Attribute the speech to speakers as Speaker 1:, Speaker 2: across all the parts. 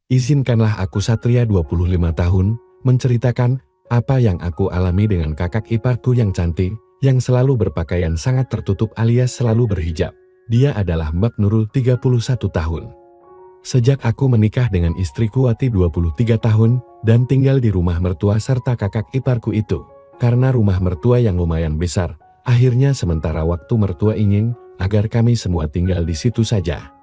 Speaker 1: Izinkanlah aku Satria 25 tahun, menceritakan apa yang aku alami dengan kakak iparku yang cantik, yang selalu berpakaian sangat tertutup alias selalu berhijab. Dia adalah Mbak Nurul 31 tahun. Sejak aku menikah dengan istriku Wati 23 tahun, dan tinggal di rumah mertua serta kakak iparku itu. Karena rumah mertua yang lumayan besar, akhirnya sementara waktu mertua ingin agar kami semua tinggal di situ saja.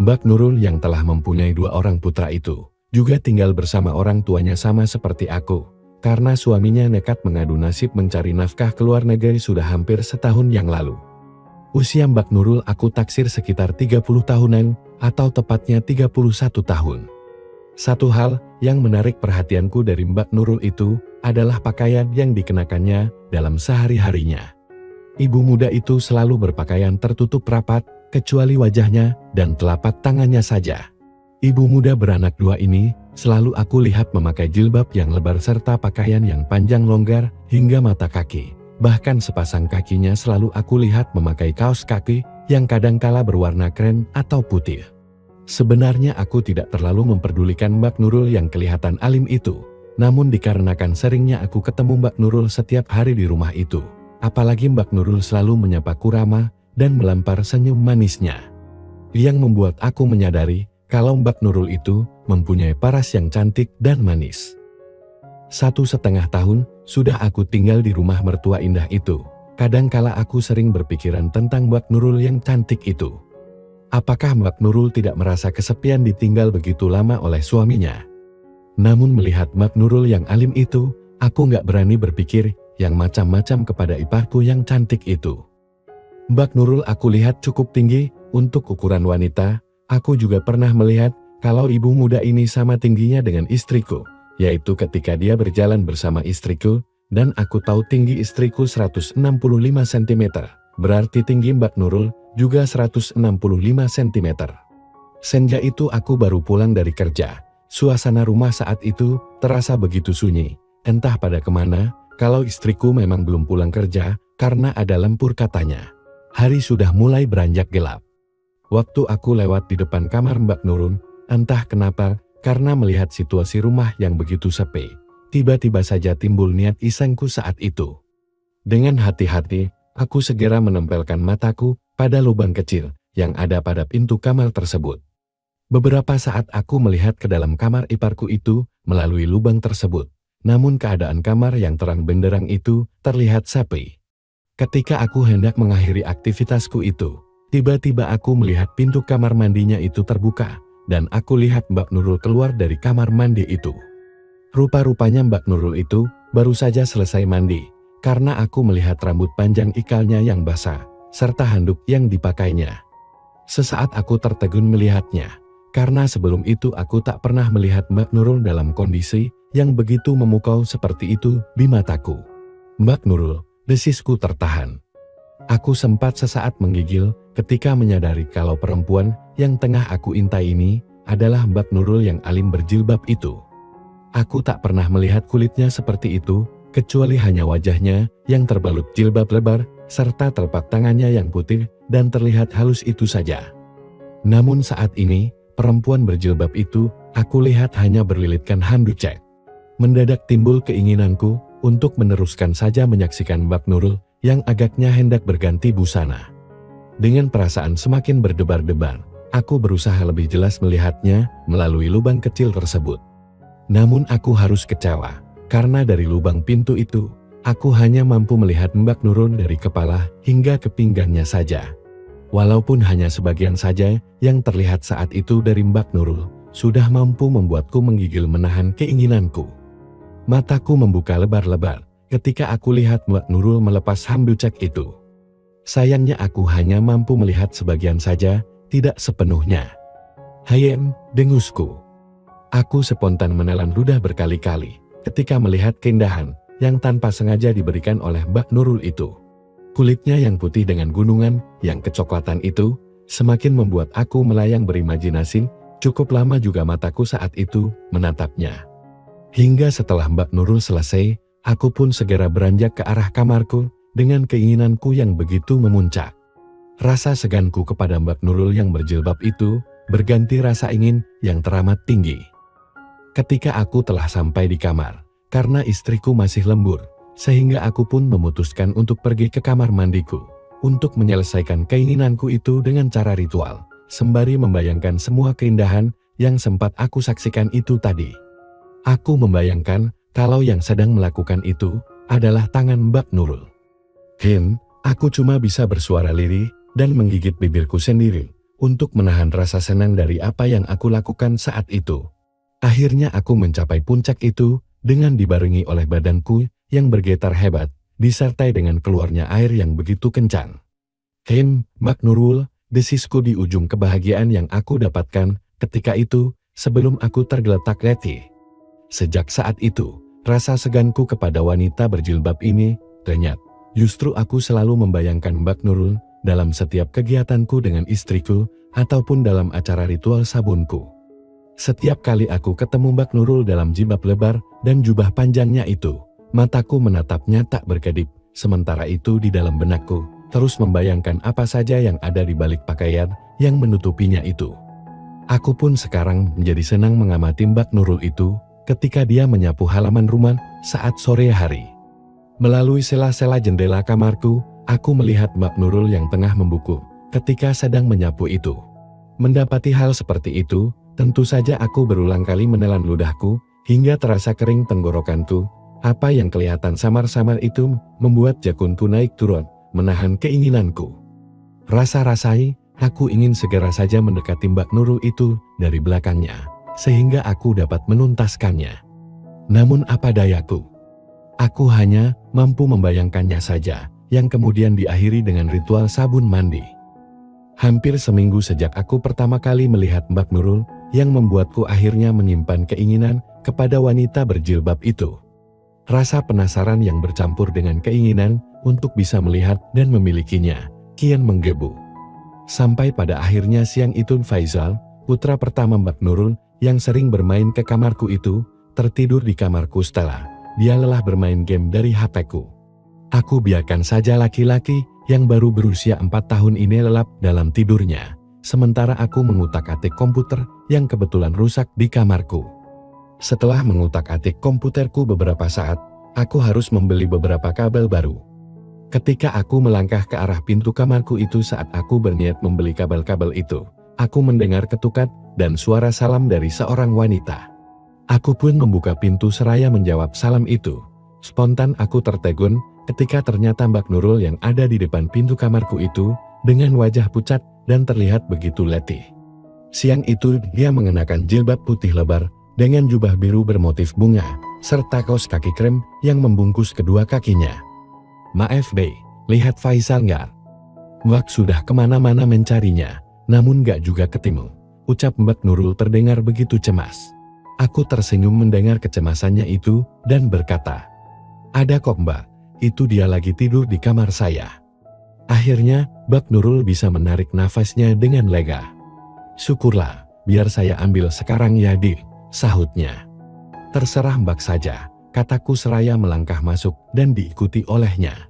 Speaker 1: Mbak Nurul yang telah mempunyai 2 orang putra itu, juga tinggal bersama orang tuanya sama seperti aku, karena suaminya nekat mengadu nasib mencari nafkah ke luar negeri sudah hampir setahun yang lalu. Usia Mbak Nurul aku taksir sekitar 30 tahunan, atau tepatnya 31 tahun. Satu hal yang menarik perhatianku dari Mbak Nurul itu, adalah pakaian yang dikenakannya dalam sehari-harinya. Ibu muda itu selalu berpakaian tertutup rapat, kecuali wajahnya dan telapak tangannya saja. Ibu muda beranak 2 ini, selalu aku lihat memakai jilbab yang lebar serta pakaian yang panjang longgar hingga mata kaki. Bahkan sepasang kakinya selalu aku lihat memakai kaos kaki yang kadangkala berwarna krem atau putih. Sebenarnya aku tidak terlalu memperdulikan Mbak Nurul yang kelihatan alim itu. Namun dikarenakan seringnya aku ketemu Mbak Nurul setiap hari di rumah itu. Apalagi Mbak Nurul selalu menyapaku ramah dan melampar senyum manisnya. Yang membuat aku menyadari kalau Mbak Nurul itu mempunyai paras yang cantik dan manis. 1,5 tahun sudah aku tinggal di rumah mertua indah itu. Kadangkala aku sering berpikiran tentang Mbak Nurul yang cantik itu. Apakah Mbak Nurul tidak merasa kesepian ditinggal begitu lama oleh suaminya? Namun melihat Mbak Nurul yang alim itu, aku nggak berani berpikir yang macam-macam kepada iparku yang cantik itu. Mbak Nurul aku lihat cukup tinggi untuk ukuran wanita. Aku juga pernah melihat kalau ibu muda ini sama tingginya dengan istriku, yaitu ketika dia berjalan bersama istriku, dan aku tahu tinggi istriku 165 cm, berarti tinggi Mbak Nurul juga 165 cm. Senja itu aku baru pulang dari kerja. Suasana rumah saat itu terasa begitu sunyi, entah pada kemana, kalau istriku memang belum pulang kerja, karena ada lembur katanya. Hari sudah mulai beranjak gelap. Waktu aku lewat di depan kamar Mbak Nurul, entah kenapa, karena melihat situasi rumah yang begitu sepi, tiba-tiba saja timbul niat isengku saat itu. Dengan hati-hati, aku segera menempelkan mataku pada lubang kecil yang ada pada pintu kamar tersebut. Beberapa saat aku melihat ke dalam kamar iparku itu melalui lubang tersebut, namun keadaan kamar yang terang benderang itu terlihat sepi. Ketika aku hendak mengakhiri aktivitasku itu, tiba-tiba aku melihat pintu kamar mandinya itu terbuka, dan aku lihat Mbak Nurul keluar dari kamar mandi itu. Rupa-rupanya Mbak Nurul itu baru saja selesai mandi, karena aku melihat rambut panjang ikalnya yang basah, serta handuk yang dipakainya. Sesaat aku tertegun melihatnya, karena sebelum itu aku tak pernah melihat Mbak Nurul dalam kondisi yang begitu memukau seperti itu di mataku. Mbak Nurul, desisku tertahan. Aku sempat sesaat menggigil ketika menyadari kalau perempuan yang tengah aku intai ini adalah Mbak Nurul yang alim berjilbab itu. Aku tak pernah melihat kulitnya seperti itu, kecuali hanya wajahnya yang terbalut jilbab lebar, serta telapak tangannya yang putih dan terlihat halus itu saja. Namun saat ini, perempuan berjilbab itu, aku lihat hanya berlilitkan handuk cek. Mendadak timbul keinginanku untuk meneruskan saja menyaksikan Mbak Nurul yang agaknya hendak berganti busana. Dengan perasaan semakin berdebar-debar, aku berusaha lebih jelas melihatnya melalui lubang kecil tersebut. Namun aku harus kecewa, karena dari lubang pintu itu, aku hanya mampu melihat Mbak Nurul dari kepala hingga ke pinggangnya saja. Walaupun hanya sebagian saja yang terlihat saat itu dari Mbak Nurul, sudah mampu membuatku menggigil menahan keinginanku. Mataku membuka lebar-lebar ketika aku lihat Mbak Nurul melepas handuk cek itu. Sayangnya aku hanya mampu melihat sebagian saja, tidak sepenuhnya. Hayem, dengusku. Aku spontan menelan ludah berkali-kali ketika melihat keindahan yang tanpa sengaja diberikan oleh Mbak Nurul itu. Kulitnya yang putih dengan gunungan yang kecoklatan itu semakin membuat aku melayang berimajinasi. Cukup lama juga mataku saat itu menatapnya. Hingga setelah Mbak Nurul selesai, aku pun segera beranjak ke arah kamarku dengan keinginanku yang begitu memuncak. Rasa seganku kepada Mbak Nurul yang berjilbab itu berganti rasa ingin yang teramat tinggi. Ketika aku telah sampai di kamar, karena istriku masih lembur, sehingga aku pun memutuskan untuk pergi ke kamar mandiku, untuk menyelesaikan keinginanku itu dengan cara ritual, sembari membayangkan semua keindahan yang sempat aku saksikan itu tadi. Aku membayangkan kalau yang sedang melakukan itu adalah tangan Mbak Nurul. Aku cuma bisa bersuara lirih dan menggigit bibirku sendiri untuk menahan rasa senang dari apa yang aku lakukan saat itu. Akhirnya aku mencapai puncak itu dengan dibarengi oleh badanku yang bergetar hebat, disertai dengan keluarnya air yang begitu kencang. Mbak Nurul, desisku di ujung kebahagiaan yang aku dapatkan ketika itu sebelum aku tergeletak letih. Sejak saat itu, rasa seganku kepada wanita berjilbab ini lenyap. Justru aku selalu membayangkan Mbak Nurul dalam setiap kegiatanku dengan istriku ataupun dalam acara ritual sabunku. Setiap kali aku ketemu Mbak Nurul dalam jilbab lebar dan jubah panjangnya itu, mataku menatapnya tak berkedip. Sementara itu di dalam benakku, terus membayangkan apa saja yang ada di balik pakaian yang menutupinya itu. Aku pun sekarang menjadi senang mengamati Mbak Nurul itu ketika dia menyapu halaman rumah saat sore hari. Melalui sela-sela jendela kamarku, aku melihat Mbak Nurul yang tengah membuku ketika sedang menyapu itu. Mendapati hal seperti itu, tentu saja aku berulang kali menelan ludahku hingga terasa kering tenggorokanku. Apa yang kelihatan samar-samar itu membuat jakunku naik turun, menahan keinginanku. Rasa-rasai, aku ingin segera saja mendekati Mbak Nurul itu dari belakangnya, sehingga aku dapat menuntaskannya. Namun apa dayaku? Aku hanya mampu membayangkannya saja, yang kemudian diakhiri dengan ritual sabun mandi. Hampir seminggu sejak aku pertama kali melihat Mbak Nurul, yang membuatku akhirnya menyimpan keinginan kepada wanita berjilbab itu. Rasa penasaran yang bercampur dengan keinginan untuk bisa melihat dan memilikinya, kian menggebu. Sampai pada akhirnya siang itu Faisal, putra pertama Mbak Nurul, yang sering bermain ke kamarku itu, tertidur di kamarku setelah dia lelah bermain game dari HP-ku. Aku biarkan saja laki-laki yang baru berusia 4 tahun ini lelap dalam tidurnya, sementara aku mengutak-atik komputer yang kebetulan rusak di kamarku. Setelah mengutak-atik komputerku beberapa saat, aku harus membeli beberapa kabel baru. Ketika aku melangkah ke arah pintu kamarku itu saat aku berniat membeli kabel-kabel itu, aku mendengar ketukan dan suara salam dari seorang wanita. Aku pun membuka pintu seraya menjawab salam itu. Spontan aku tertegun ketika ternyata Mbak Nurul yang ada di depan pintu kamarku itu dengan wajah pucat dan terlihat begitu letih. Siang itu dia mengenakan jilbab putih lebar dengan jubah biru bermotif bunga serta kaos kaki krem yang membungkus kedua kakinya. Maaf Bey, lihat Faisal nggak? Mbak sudah kemana-mana mencarinya, namun nggak juga ketemu, ucap Mbak Nurul terdengar begitu cemas. Aku tersenyum mendengar kecemasannya itu dan berkata, "Ada kok Mbak, itu dia lagi tidur di kamar saya." Akhirnya, Mbak Nurul bisa menarik nafasnya dengan lega. "Syukurlah, biar saya ambil sekarang ya Dik," sahutnya. "Terserah Mbak saja," kataku seraya melangkah masuk dan diikuti olehnya.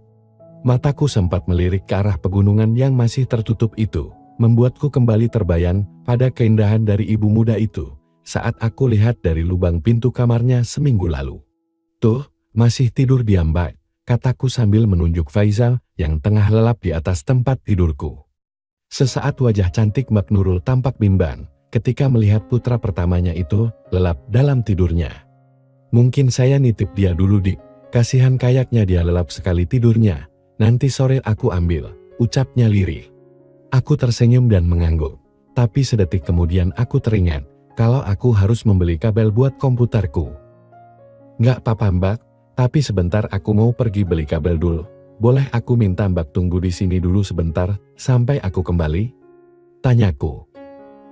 Speaker 1: Mataku sempat melirik ke arah pegunungan yang masih tertutup itu, membuatku kembali terbayang pada keindahan dari ibu muda itu saat aku lihat dari lubang pintu kamarnya seminggu lalu. "Tuh, masih tidur dia Mbak," kataku sambil menunjuk Faisal yang tengah lelap di atas tempat tidurku. Sesaat wajah cantik Mbak Nurul tampak bimbang ketika melihat putra pertamanya itu lelap dalam tidurnya. "Mungkin saya nitip dia dulu Dik, kasihan kayaknya dia lelap sekali tidurnya, nanti sore aku ambil," ucapnya lirih. Aku tersenyum dan mengangguk, tapi sedetik kemudian aku teringat kalau aku harus membeli kabel buat komputerku. "Nggak apa-apa Mbak, tapi sebentar aku mau pergi beli kabel dulu. Boleh aku minta Mbak tunggu di sini dulu sebentar sampai aku kembali?" tanyaku.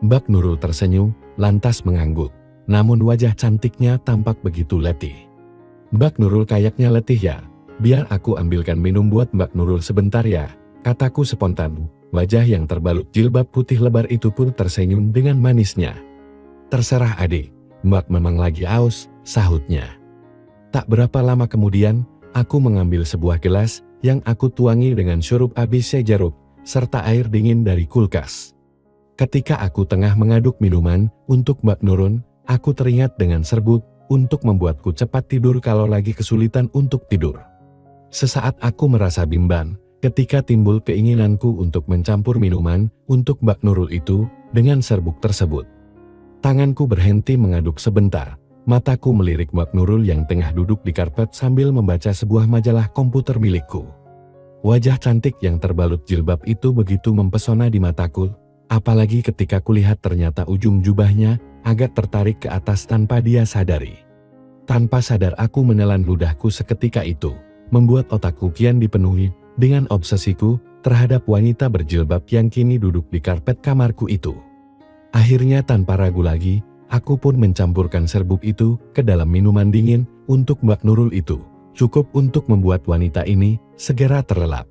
Speaker 1: Mbak Nurul tersenyum, lantas mengangguk, namun wajah cantiknya tampak begitu letih. "Mbak Nurul kayaknya letih ya, biar aku ambilkan minum buat Mbak Nurul sebentar ya," kataku spontan. Wajah yang terbalut jilbab putih lebar itu pun tersenyum dengan manisnya. "Terserah adik, Mbak memang lagi aus," sahutnya. Tak berapa lama kemudian, aku mengambil sebuah gelas yang aku tuangi dengan sirup ABC jeruk, serta air dingin dari kulkas. Ketika aku tengah mengaduk minuman untuk Mbak Nurul, aku teringat dengan serbuk untuk membuatku cepat tidur kalau lagi kesulitan untuk tidur. Sesaat aku merasa bimbang ketika timbul keinginanku untuk mencampur minuman untuk Mbak Nurul itu dengan serbuk tersebut. Tanganku berhenti mengaduk sebentar. Mataku melirik Mbak Nurul yang tengah duduk di karpet sambil membaca sebuah majalah komputer milikku. Wajah cantik yang terbalut jilbab itu begitu mempesona di mataku, apalagi ketika kulihat ternyata ujung jubahnya agak tertarik ke atas tanpa dia sadari. Tanpa sadar aku menelan ludahku seketika itu, membuat otakku kian dipenuhi dengan obsesiku terhadap wanita berjilbab yang kini duduk di karpet kamarku itu. Akhirnya tanpa ragu lagi, aku pun mencampurkan serbuk itu ke dalam minuman dingin untuk Mbak Nurul itu. Cukup untuk membuat wanita ini segera terlelap.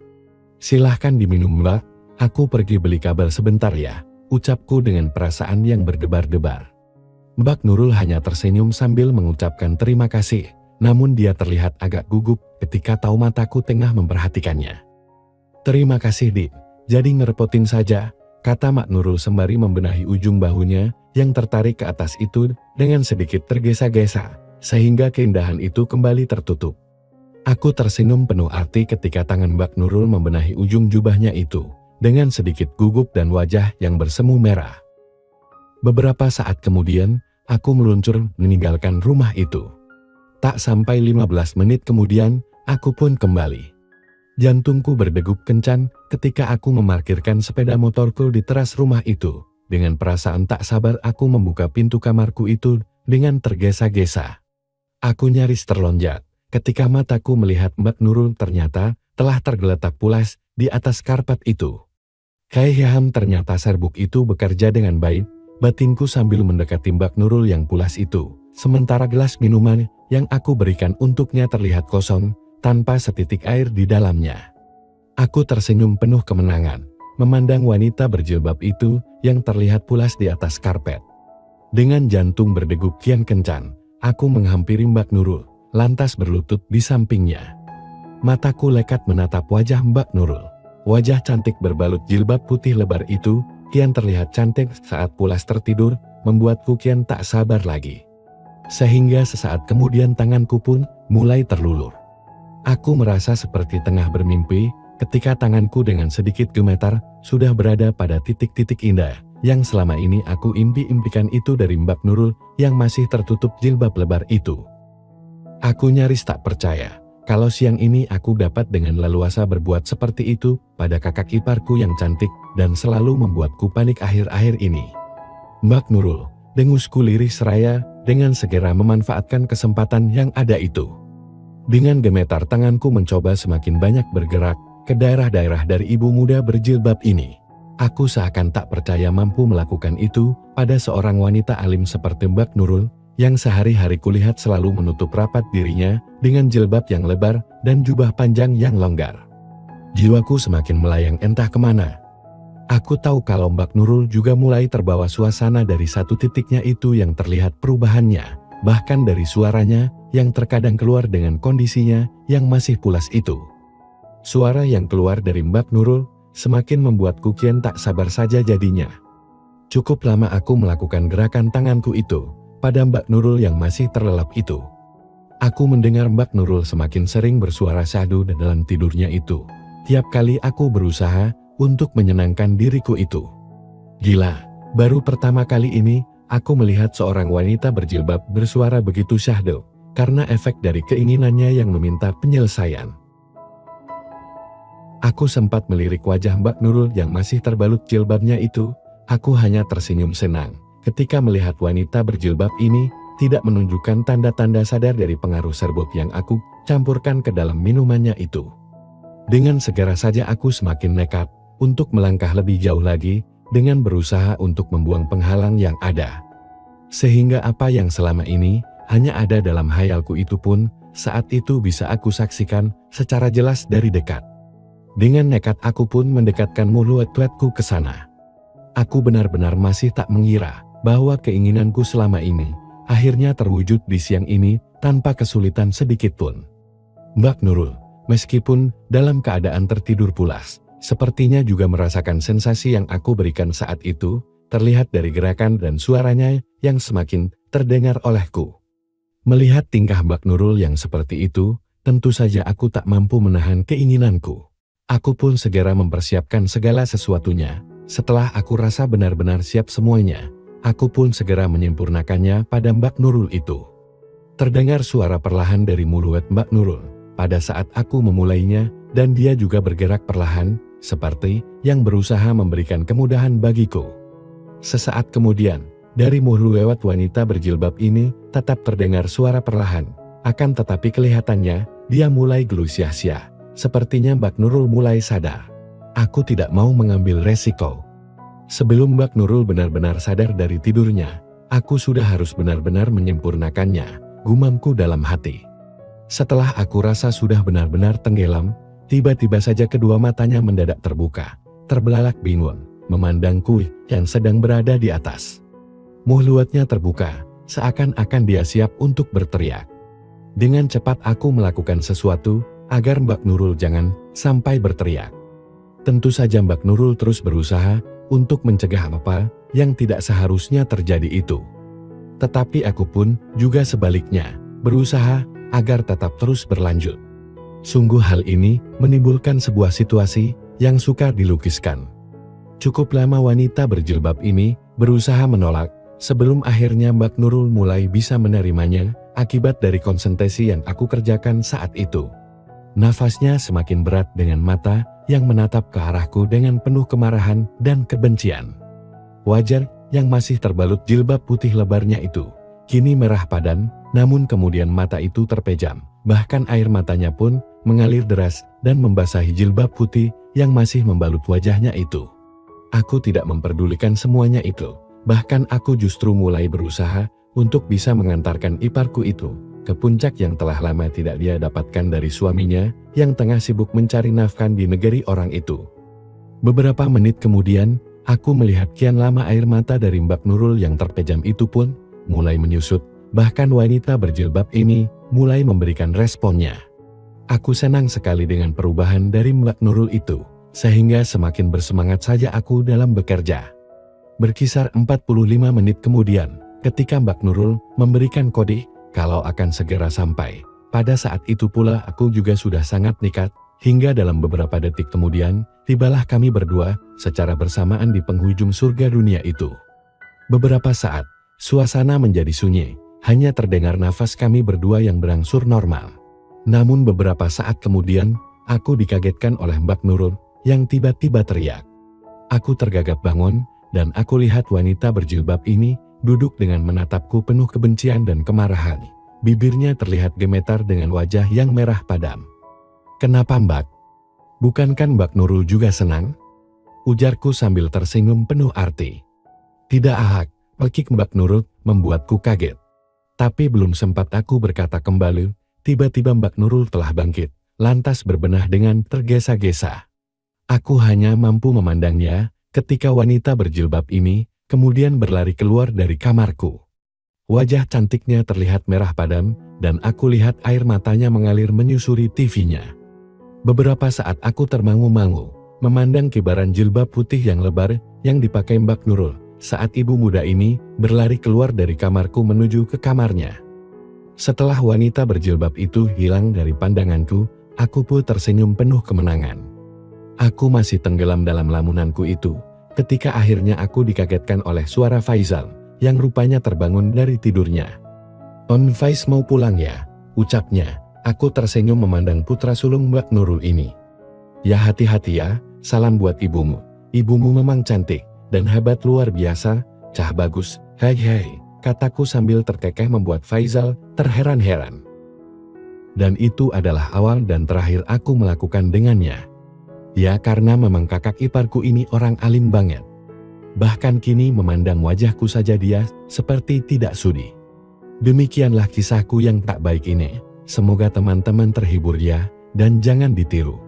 Speaker 1: "Silahkan diminum Mbak, aku pergi beli kabel sebentar ya," ucapku dengan perasaan yang berdebar-debar. Mbak Nurul hanya tersenyum sambil mengucapkan terima kasih, namun dia terlihat agak gugup ketika tahu mataku tengah memperhatikannya. "Terima kasih Dik, jadi ngerepotin saja," kata Mbak Nurul sembari membenahi ujung bahunya yang tertarik ke atas itu dengan sedikit tergesa-gesa, sehingga keindahan itu kembali tertutup. Aku tersenyum penuh arti ketika tangan Mbak Nurul membenahi ujung jubahnya itu, dengan sedikit gugup dan wajah yang bersemu merah. Beberapa saat kemudian, aku meluncur meninggalkan rumah itu. Tak sampai 15 menit kemudian, aku pun kembali. Jantungku berdegup kencang ketika aku memarkirkan sepeda motorku di teras rumah itu. Dengan perasaan tak sabar aku membuka pintu kamarku itu dengan tergesa-gesa. Aku nyaris terlonjak ketika mataku melihat Mbak Nurul ternyata telah tergeletak pulas di atas karpet itu. Kayaknya ternyata serbuk itu bekerja dengan baik, batinku sambil mendekati Mbak Nurul yang pulas itu, sementara gelas minuman yang aku berikan untuknya terlihat kosong, tanpa setitik air di dalamnya. Aku tersenyum penuh kemenangan, memandang wanita berjilbab itu yang terlihat pulas di atas karpet. Dengan jantung berdegup kian kencang, aku menghampiri Mbak Nurul, lantas berlutut di sampingnya. Mataku lekat menatap wajah Mbak Nurul. Wajah cantik berbalut jilbab putih lebar itu kian terlihat cantik saat pulas tertidur, membuatku kian tak sabar lagi. Sehingga sesaat kemudian tanganku pun mulai terlulur. Aku merasa seperti tengah bermimpi ketika tanganku dengan sedikit gemetar sudah berada pada titik-titik indah yang selama ini aku impi-impikan itu dari Mbak Nurul yang masih tertutup jilbab lebar itu. Aku nyaris tak percaya kalau siang ini aku dapat dengan leluasa berbuat seperti itu pada kakak iparku yang cantik dan selalu membuatku panik akhir-akhir ini. "Mbak Nurul," dengusku lirih seraya dengan segera memanfaatkan kesempatan yang ada itu. Dengan gemetar tanganku mencoba semakin banyak bergerak ke daerah-daerah dari ibu muda berjilbab ini. Aku seakan tak percaya mampu melakukan itu pada seorang wanita alim seperti Mbak Nurul, yang sehari-hari kulihat selalu menutup rapat dirinya dengan jilbab yang lebar dan jubah panjang yang longgar. Jiwaku semakin melayang entah kemana. Aku tahu kalau Mbak Nurul juga mulai terbawa suasana dari satu titiknya itu yang terlihat perubahannya, bahkan dari suaranya yang terkadang keluar dengan kondisinya yang masih pulas itu. Suara yang keluar dari Mbak Nurul semakin membuatku kian tak sabar saja jadinya. Cukup lama aku melakukan gerakan tanganku itu pada Mbak Nurul yang masih terlelap itu. Aku mendengar Mbak Nurul semakin sering bersuara syahdu dalam tidurnya itu. Tiap kali aku berusaha untuk menyenangkan diriku itu. Gila, baru pertama kali ini aku melihat seorang wanita berjilbab bersuara begitu syahdu, karena efek dari keinginannya yang meminta penyelesaian. Aku sempat melirik wajah Mbak Nurul yang masih terbalut jilbabnya itu. Aku hanya tersenyum senang ketika melihat wanita berjilbab ini tidak menunjukkan tanda-tanda sadar dari pengaruh serbuk yang aku campurkan ke dalam minumannya itu. Dengan segera saja aku semakin nekat untuk melangkah lebih jauh lagi dengan berusaha untuk membuang penghalang yang ada. Sehingga apa yang selama ini hanya ada dalam hayalku itu pun saat itu bisa aku saksikan secara jelas dari dekat. Dengan nekat aku pun mendekatkan mulut-mulutku ke sana. Aku benar-benar masih tak mengira bahwa keinginanku selama ini akhirnya terwujud di siang ini tanpa kesulitan sedikit pun. Mbak Nurul, meskipun dalam keadaan tertidur pulas, sepertinya juga merasakan sensasi yang aku berikan saat itu, terlihat dari gerakan dan suaranya yang semakin terdengar olehku. Melihat tingkah Mbak Nurul yang seperti itu, tentu saja aku tak mampu menahan keinginanku. Aku pun segera mempersiapkan segala sesuatunya. Setelah aku rasa benar-benar siap semuanya, aku pun segera menyempurnakannya pada Mbak Nurul itu. Terdengar suara perlahan dari mulut Mbak Nurul pada saat aku memulainya, dan dia juga bergerak perlahan, seperti yang berusaha memberikan kemudahan bagiku. Sesaat kemudian, dari mulut lewat wanita berjilbab ini tetap terdengar suara perlahan, akan tetapi kelihatannya dia mulai gelisah sia-sia. Sepertinya Mbak Nurul mulai sadar. Aku tidak mau mengambil resiko. Sebelum Mbak Nurul benar-benar sadar dari tidurnya, aku sudah harus benar-benar menyempurnakannya, gumamku dalam hati. Setelah aku rasa sudah benar-benar tenggelam, tiba-tiba saja kedua matanya mendadak terbuka, terbelalak bingung, memandangku yang sedang berada di atas. Mulutnya terbuka, seakan-akan dia siap untuk berteriak. Dengan cepat aku melakukan sesuatu, agar Mbak Nurul jangan sampai berteriak. Tentu saja Mbak Nurul terus berusaha untuk mencegah apa yang tidak seharusnya terjadi itu. Tetapi aku pun juga sebaliknya, berusaha agar tetap terus berlanjut. Sungguh hal ini menimbulkan sebuah situasi yang sukar dilukiskan. Cukup lama wanita berjilbab ini berusaha menolak, sebelum akhirnya Mbak Nurul mulai bisa menerimanya akibat dari konsentrasi yang aku kerjakan saat itu. Nafasnya semakin berat dengan mata yang menatap ke arahku dengan penuh kemarahan dan kebencian. Wajah yang masih terbalut jilbab putih lebarnya itu kini merah padam, namun kemudian mata itu terpejam, bahkan air matanya pun mengalir deras dan membasahi jilbab putih yang masih membalut wajahnya itu. Aku tidak memperdulikan semuanya itu, bahkan aku justru mulai berusaha untuk bisa mengantarkan iparku itu ke puncak yang telah lama tidak dia dapatkan dari suaminya yang tengah sibuk mencari nafkah di negeri orang itu. Beberapa menit kemudian, aku melihat kian lama air mata dari Mbak Nurul yang terpejam itu pun mulai menyusut, bahkan wanita berjilbab ini mulai memberikan responnya. Aku senang sekali dengan perubahan dari Mbak Nurul itu, sehingga semakin bersemangat saja aku dalam bekerja. Berkisar 45 menit kemudian, ketika Mbak Nurul memberikan kode kalau akan segera sampai, pada saat itu pula aku juga sudah sangat nekat, hingga dalam beberapa detik kemudian, tibalah kami berdua secara bersamaan di penghujung surga dunia itu. Beberapa saat, suasana menjadi sunyi, hanya terdengar nafas kami berdua yang berangsur normal. Namun beberapa saat kemudian, aku dikagetkan oleh Mbak Nurul yang tiba-tiba teriak. Aku tergagap bangun, dan aku lihat wanita berjilbab ini duduk dengan menatapku penuh kebencian dan kemarahan. Bibirnya terlihat gemetar dengan wajah yang merah padam. "Kenapa Mbak? Bukankah Mbak Nurul juga senang?" ujarku sambil tersenyum penuh arti. "Tidak ahak," pekik Mbak Nurul membuatku kaget. Tapi belum sempat aku berkata kembali, tiba-tiba Mbak Nurul telah bangkit, lantas berbenah dengan tergesa-gesa. Aku hanya mampu memandangnya ketika wanita berjilbab ini kemudian berlari keluar dari kamarku. Wajah cantiknya terlihat merah padam, dan aku lihat air matanya mengalir menyusuri TV-nya. Beberapa saat aku termangu-mangu, memandang kibaran jilbab putih yang lebar yang dipakai Mbak Nurul, saat ibu muda ini berlari keluar dari kamarku menuju ke kamarnya. Setelah wanita berjilbab itu hilang dari pandanganku, aku pun tersenyum penuh kemenangan. Aku masih tenggelam dalam lamunanku itu, ketika akhirnya aku dikagetkan oleh suara Faizal, yang rupanya terbangun dari tidurnya. "On Faiz mau pulang ya?" ucapnya. Aku tersenyum memandang putra sulung Mbak Nurul ini. "Ya hati-hati ya, salam buat ibumu. Ibumu memang cantik, dan hebat luar biasa, cah bagus, hei," kataku sambil terkekeh membuat Faizal terheran-heran. Dan itu adalah awal dan terakhir aku melakukan dengannya. Ya karena memang kakak iparku ini orang alim banget. Bahkan kini memandang wajahku saja dia seperti tidak sudi. Demikianlah kisahku yang tak baik ini. Semoga teman-teman terhibur ya, dan jangan ditiru.